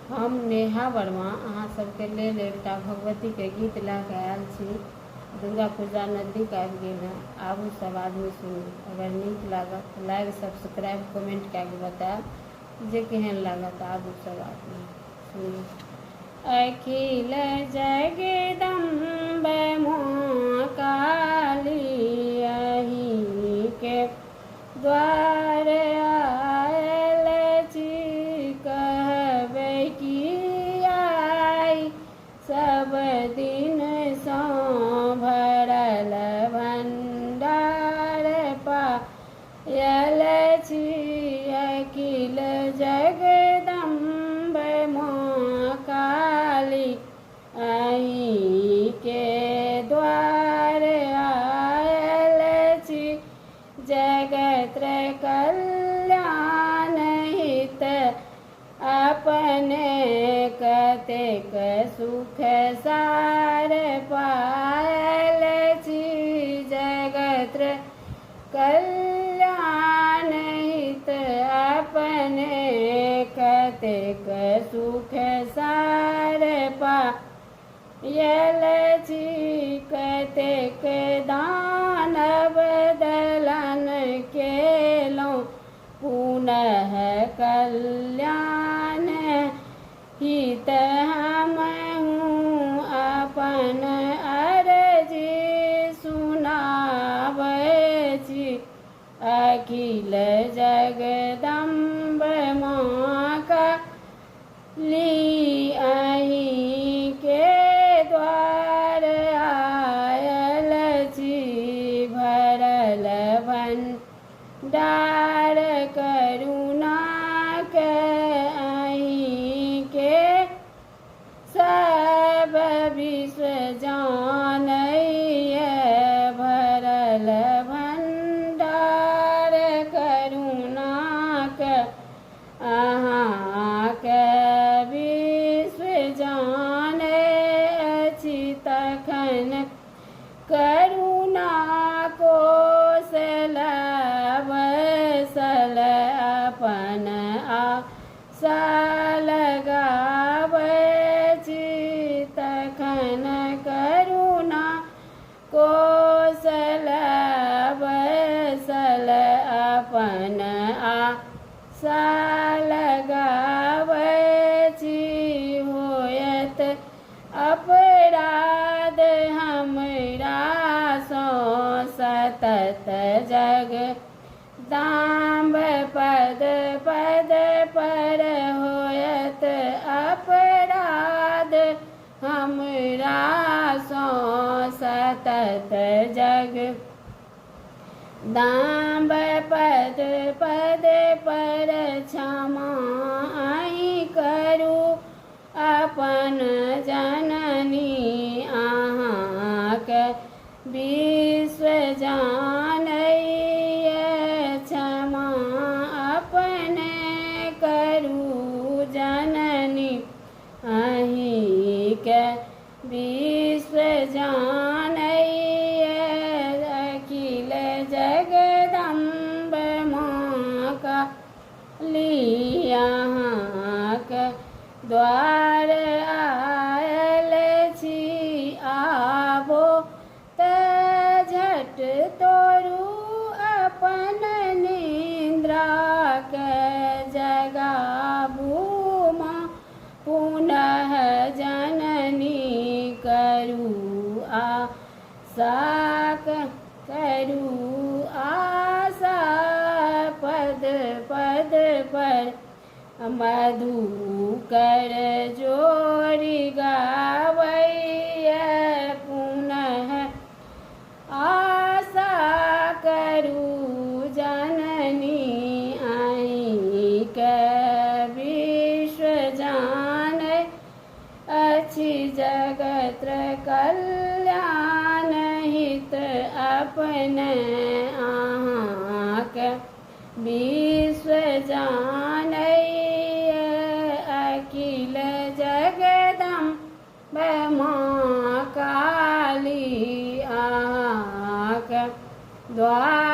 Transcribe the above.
हम नेहा वर्मा अहाँ सबके लेल एकटा भगवतीके गीत लऽ कऽ आयल छी। दुर्गा पूजा नजदीक आबि गेल है, आबू सब आदमी सुनू। अगर नीक लागत तऽ लाइक सब्सक्राइब कमेंट कऽ के बतायब जे केहन लागत। आबू सब आदमी सुनू। अखिल जगदम्बे माँ काली अहीं के द्वार आयल छी, कहबै कि आई सब दिन सँ भरल भंडार पायल छी। अखिल जगदम्बे माँ काली अहीं के द्वार आयल छी, जगत कल्याण हित अपने कतेक सुख सार पायल छी। जगत कल्याण हित अपने कतेक सुख सार पायल छी। कतेक दानव दलन केलहुँ पुनः कल्याण हित हमहूँ अपन अर्जी सुनाबै छी। अखिल जगदम्बे माँ काली अहीं के द्वार आयल छी, भरल भंडार करुणाक अहीं के सब विश्व जानैए। भरल भंडार करुणाक अहाँके विश्व जानै अछि, तखन करुणा कोसल बसल अपन आशा लगाबै छी। तखन करुणा कोसल बसल अपन आशा लगाबै छी। होयत अपराध हमरा सँ सतत जगदम्बे पद पद पर होयत अपराध हमरा सँ सतत जगदम्बे पद पद पर क्षमा अहीं करू अपन जननी। अहाँके विश्व जानैए, क्षमा अपने करू जननी। अहीं के विश्व जानैए, अखिल जगदम्बे माँ काली अहाँके द्वार आयल छी। आबो तऽ झट तोड़ू अपन निद्राके, जगाबू माँ पुनः जननी। करू आशा पद पद पर मधुकर जोड़ी गावैया। पुनः आशा करू जननी, अहीं के विश्व जानै अछि, जगत कल्याण हित अपने अहाँके विश्व जानैए। अखिल जगदम्बे माँ काली अहाँके द्वार